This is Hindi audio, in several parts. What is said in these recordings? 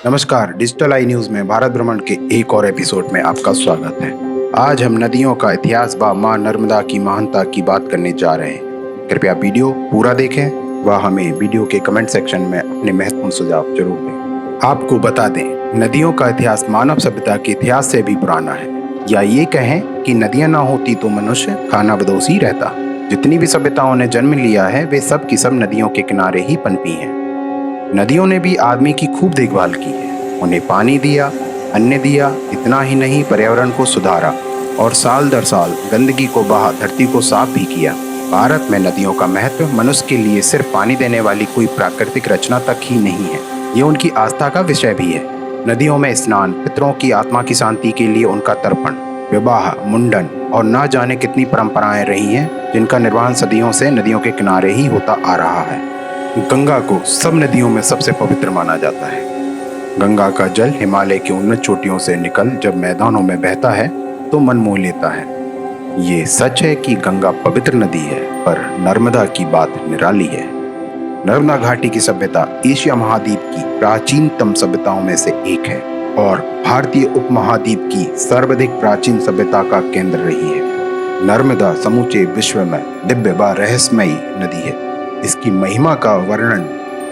नमस्कार, डिजिटल आई न्यूज में भारत भ्रमण के एक और एपिसोड में आपका स्वागत है। आज हम नदियों का इतिहास व मां नर्मदा की महानता की बात करने जा रहे हैं। कृपया वीडियो पूरा देखें व हमें वीडियो के कमेंट सेक्शन में अपने महत्वपूर्ण सुझाव जरूर दें। आपको बता दें, नदियों का इतिहास मानव सभ्यता के इतिहास से भी पुराना है, या ये कहें कि नदियां ना होती तो मनुष्य खानाबदोश ही रहता। जितनी भी सभ्यताओं ने जन्म लिया है वे सब की सब नदियों के किनारे ही पनपी हैं। नदियों ने भी आदमी की खूब देखभाल की है, उन्हें पानी दिया, अन्न दिया, इतना ही नहीं पर्यावरण को सुधारा और साल दर साल गंदगी को बहा धरती को साफ भी किया। भारत में नदियों का महत्व मनुष्य के लिए सिर्फ पानी देने वाली कोई प्राकृतिक रचना तक ही नहीं है, ये उनकी आस्था का विषय भी है। नदियों में स्नान, पितरों की आत्मा की शांति के लिए उनका तर्पण, विवाह, मुंडन और न जाने कितनी परंपराएं रही हैं, जिनका निर्वहन सदियों से नदियों के किनारे ही होता आ रहा है। गंगा को सब नदियों में सबसे पवित्र माना जाता है। गंगा का जल हिमालय की उन्नत चोटियों से निकल जब मैदानों में बहता है तो मन मोह लेता है। ये सच है कि गंगा पवित्र नदी है, पर नर्मदा की बात निराली है। नर्मदा घाटी की सभ्यता एशिया महाद्वीप की प्राचीनतम सभ्यताओं में से एक है और भारतीय उपमहाद्वीप की सर्वाधिक प्राचीन सभ्यता का केंद्र रही है। नर्मदा समूचे विश्व में दिव्य व रहस्यमयी नदी है। इसकी महिमा का वर्णन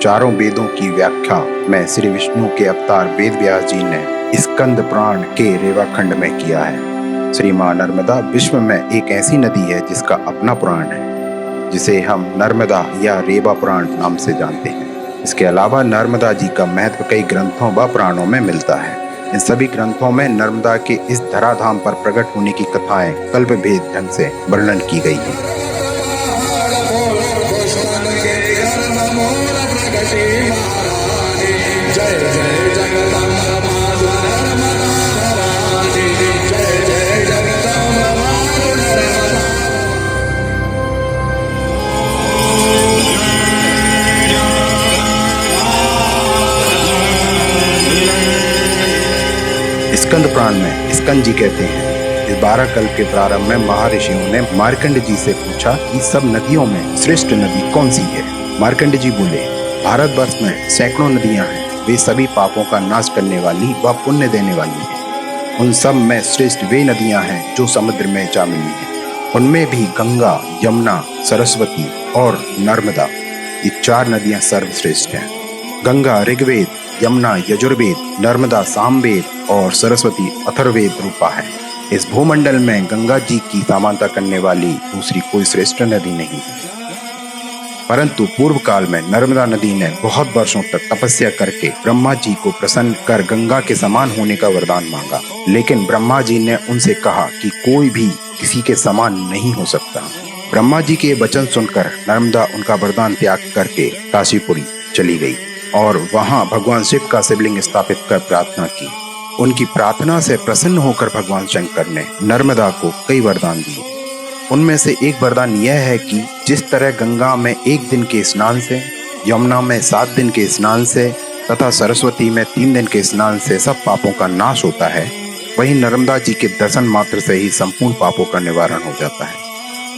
चारों वेदों की व्याख्या में श्री विष्णु के अवतार वेद व्यास जी ने स्कंद पुराण के रेवाखंड में किया है। श्री मां नर्मदा विश्व में एक ऐसी नदी है जिसका अपना पुराण है, जिसे हम नर्मदा या रेवा पुराण नाम से जानते हैं। इसके अलावा नर्मदा जी का महत्व कई ग्रंथों व पुराणों में मिलता है। इन सभी ग्रंथों में नर्मदा के इस धराधाम पर प्रकट होने की कथाएं कल्पभेद ढंग से वर्णन की गई है। स्कंद पुराण में स्कंद जी कहते हैं, इस 12 कल्प के प्रारंभ में महर्षियों ने मार्कंड जी से पूछा कि सब नदियों में श्रेष्ठ नदी कौन सी है। मार्कंड जी बोले, भारतवर्ष में सैकड़ों नदियां हैं, वे सभी पापों का नाश करने वाली व पुण्य देने वाली हैं। उन सब में श्रेष्ठ वे नदियां हैं जो समुद्र में जा मिली हैं। उनमें भी गंगा, यमुना, सरस्वती और नर्मदा, ये 4 नदियां सर्वश्रेष्ठ हैं। गंगा ऋग्वेद, यमुना यजुर्वेद, नर्मदा सामवेद और सरस्वती अथर्ववेद रूपा है। इस भूमंडल में गंगा जी की समानता करने वाली दूसरी कोई श्रेष्ठ नदी नहीं है। परंतु पूर्व काल में नर्मदा नदी ने बहुत वर्षों तक तपस्या करके ब्रह्मा जी को प्रसन्न कर गंगा के समान होने का वरदान मांगा, लेकिन ब्रह्मा जी ने उनसे कहा कि कोई भी किसी के समान नहीं हो सकता। ब्रह्मा जी के वचन सुनकर नर्मदा उनका वरदान त्याग करके काशीपुरी चली गई और वहां भगवान शिव का शिवलिंग स्थापित कर प्रार्थना की। उनकी प्रार्थना से प्रसन्न होकर भगवान शंकर ने नर्मदा को कई वरदान दिए। उनमें से एक वरदान यह है कि जिस तरह गंगा में 1 दिन के स्नान से, यमुना में 7 दिन के स्नान से तथा सरस्वती में 3 दिन के स्नान से सब पापों का नाश होता है, वहीं नर्मदा जी के दर्शन मात्र से ही संपूर्ण पापों का निवारण हो जाता है।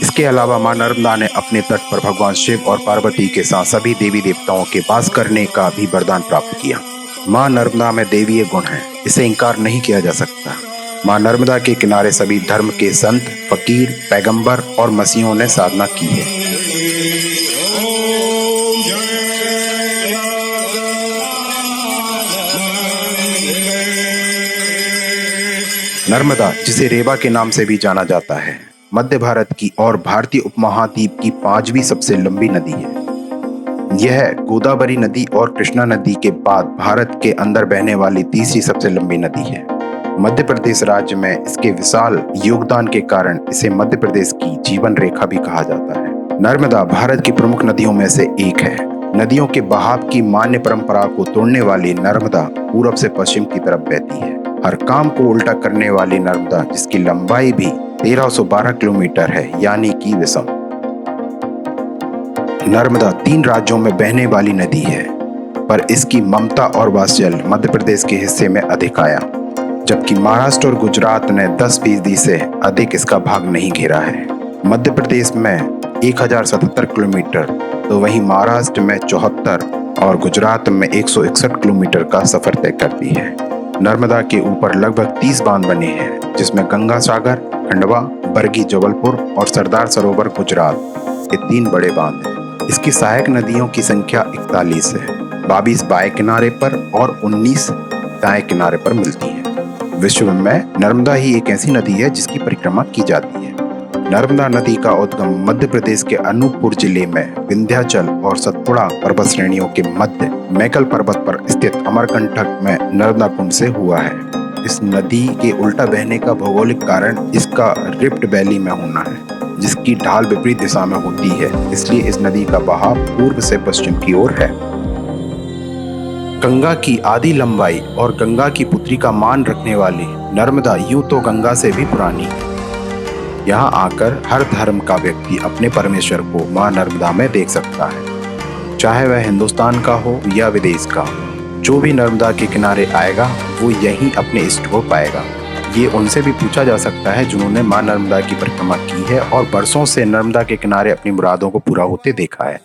इसके अलावा मां नर्मदा ने अपने तट पर भगवान शिव और पार्वती के साथ सभी देवी देवताओं के वास करने का भी वरदान प्राप्त किया। मां नर्मदा में दैवीय गुण है, इसे इंकार नहीं किया जा सकता। मां नर्मदा के किनारे सभी धर्म के संत, फकीर, पैगंबर और मसीहों ने साधना की है। नर्मदा, जिसे रेवा के नाम से भी जाना जाता है, मध्य भारत की और भारतीय उपमहाद्वीप की 5वीं सबसे लंबी नदी है। यह गोदावरी नदी और कृष्णा नदी के बाद भारत के अंदर बहने वाली तीसरी सबसे लंबी नदी है। मध्य प्रदेश राज्य में इसके विशाल योगदान के कारण इसे मध्य प्रदेश की जीवन रेखा भी कहा जाता है। नर्मदा भारत की प्रमुख नदियों में से एक है। नदियों के बहाव की मान्य परंपरा को तोड़ने वाली नर्मदा पूरब से पश्चिम की तरफ बहती है। हर काम को उल्टा करने वाली नर्मदा, जिसकी लंबाई भी 1312 किलोमीटर है, यानी कि विषम। नर्मदा 3 राज्यों में बहने वाली नदी है, पर इसकी ममता और वात्सल्य मध्य प्रदेश के हिस्से में अधिक आया, जबकि महाराष्ट्र और गुजरात ने 10% से अधिक इसका भाग नहीं घेरा है। मध्य प्रदेश में 1077 किलोमीटर, तो वहीं महाराष्ट्र में 74 और गुजरात में 161 किलोमीटर का सफर तय करती है। नर्मदा के ऊपर लगभग 30 बांध बने हैं, जिसमें गंगा सागर, खंडवा, बरगी जबलपुर और सरदार सरोवर गुजरात, ये 3 बड़े बांध हैं। इसकी सहायक नदियों की संख्या 41 है, 22 बाएं किनारे पर और 19 दाएं किनारे पर मिलती है। विश्व में नर्मदा ही एक ऐसी नदी है जिसकी परिक्रमा की जाती है। नर्मदा नदी का उद्गम मध्य प्रदेश के अनूपपुर जिले में विंध्याचल और सतपुड़ा पर्वत श्रेणियों के मध्य मैकल पर्वत पर स्थित अमरकंटक में नर्मदा कुंड से हुआ है। इस नदी के उल्टा बहने का भौगोलिक कारण इसका रिफ्ट वैली में होना है, जिसकी ढाल विपरीत दिशा में होती है, इसलिए इस नदी का बहाव पूर्व से पश्चिम की ओर है। गंगा की आधी लंबाई और गंगा की पुत्री का मान रखने वाली नर्मदा यूं तो गंगा से भी पुरानी है। यहाँ आकर हर धर्म का व्यक्ति अपने परमेश्वर को मां नर्मदा में देख सकता है, चाहे वह हिंदुस्तान का हो या विदेश का। जो भी नर्मदा के किनारे आएगा वो यहीं अपने इष्ट को पाएगा। ये उनसे भी पूछा जा सकता है जिन्होंने मां नर्मदा की परिक्रमा की है और बरसों से नर्मदा के किनारे अपनी मुरादों को पूरा होते देखा है।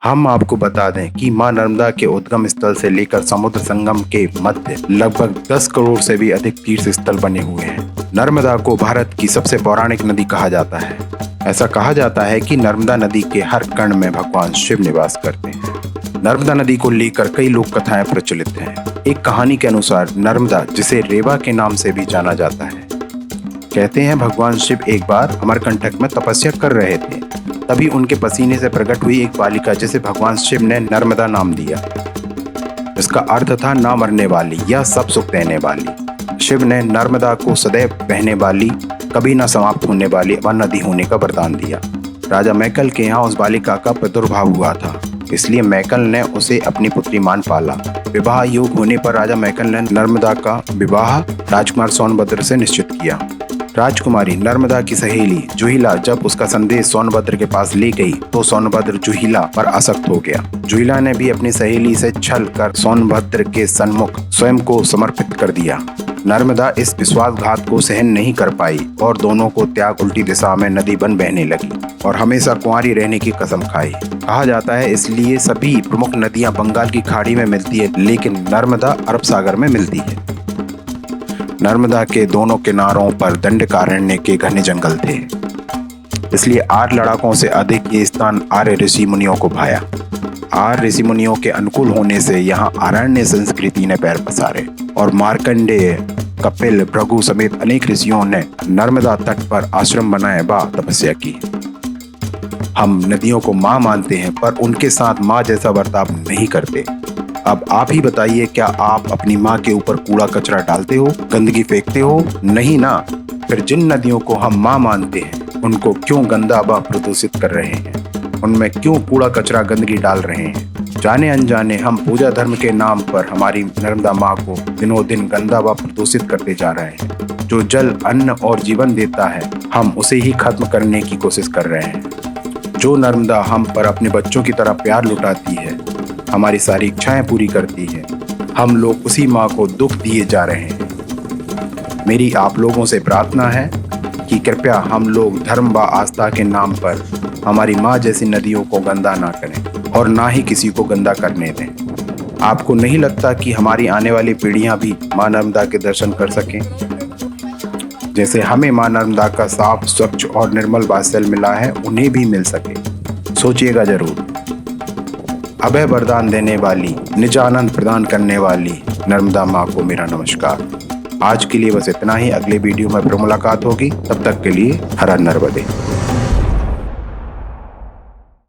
हम आपको बता दें कि मां नर्मदा के उद्गम स्थल से लेकर समुद्र संगम के मध्य लगभग 10 करोड़ से भी अधिक तीर्थ स्थल बने हुए हैं। नर्मदा को भारत की सबसे पौराणिक नदी कहा जाता है। ऐसा कहा जाता है कि नर्मदा नदी के हर कण में भगवान शिव निवास करते हैं। नर्मदा नदी को लेकर कई लोक कथाएं प्रचलित हैं। एक कहानी के अनुसार नर्मदा, जिसे रेवा के नाम से भी जाना जाता है, कहते हैं भगवान शिव एक बार अमरकंटक में तपस्या कर रहे थे। तभी उनके पसीने से प्रकट हुई एक बालिका, जिसे भगवान शिव ने नर्मदा नाम दिया। इसका अर्थ था ना मरने वाली या सब सुख देने वाली। शिव ने नर्मदा को सदैव बहने वाली, कभी न समाप्त होने वाली व नदी होने का वरदान दिया। राजा मैकल के यहाँ उस बालिका का प्रादुर्भाव हुआ था, इसलिए मैकल ने उसे अपनी पुत्री मान पाला। विवाह योग होने पर राजा मैकल ने नर्मदा का विवाह राजकुमार सोनभद्र से निश्चित किया। राजकुमारी नर्मदा की सहेली जुहिला जब उसका संदेश सोनभद्र के पास ले गई तो सोनभद्र जुहिला पर आसक्त हो गया। जुहिला ने भी अपनी सहेली से छल कर सोनभद्र के सन्मुख स्वयं को समर्पित कर दिया। नर्मदा इस विश्वासघात को सहन नहीं कर पाई और दोनों को त्याग उल्टी दिशा में नदी बन बहने लगी और हमेशा कुंवारी रहने की कसम खाई। कहा जाता है इसलिए सभी प्रमुख नदियां बंगाल की खाड़ी में मिलती है, लेकिन नर्मदा अरब सागर में मिलती है। नर्मदा के दोनों किनारों पर दंडकारण्य के घने जंगल थे, इसलिए आर्य लड़ाकों से अधिक ये स्थान आर्य ऋषि मुनियों को भाया। आर्य ऋषि मुनियों के अनुकूल होने से यहाँ आरण्य संस्कृति ने पैर पसारे और मार्कंडेय, कपिल, भृगु समेत अनेक ऋषियों ने नर्मदा तट पर आश्रम बनाए व तपस्या की। हम नदियों को माँ मानते हैं पर उनके साथ माँ जैसा बर्ताव नहीं करते। अब आप ही बताइए, क्या आप अपनी माँ के ऊपर कूड़ा कचरा डालते हो, गंदगी फेंकते हो? नहीं ना। फिर जिन नदियों को हम माँ मानते हैं उनको क्यों गंदा व प्रदूषित कर रहे हैं? उनमें क्यों कूड़ा कचरा गंदगी डाल रहे हैं? जाने अनजाने हम पूजा धर्म के नाम पर हमारी नर्मदा माँ को दिनों दिन गंदा व प्रदूषित करते जा रहे हैं। जो जल, अन्न और जीवन देता है, हम उसे ही खत्म करने की कोशिश कर रहे हैं। जो नर्मदा हम पर अपने बच्चों की तरह प्यार लुटाती है, हमारी सारी इच्छाएं पूरी करती है, हम लोग उसी माँ को दुख दिए जा रहे हैं। मेरी आप लोगों से प्रार्थना है कि कृपया हम लोग धर्म व आस्था के नाम पर हमारी माँ जैसी नदियों को गंदा ना करें और ना ही किसी को गंदा करने दें। आपको नहीं लगता कि हमारी आने वाली पीढ़ियां भी माँ नर्मदा के दर्शन कर सकें, जैसे हमें माँ नर्मदा का साफ, स्वच्छ और निर्मल वात्सल्य मिला है, उन्हें भी मिल सके? सोचिएगा जरूर। अभय वरदान देने वाली, निज आनंद प्रदान करने वाली नर्मदा माँ को मेरा नमस्कार। आज के लिए बस इतना ही। अगले वीडियो में फिर मुलाकात होगी, तब तक के लिए हर हर नर्मदे।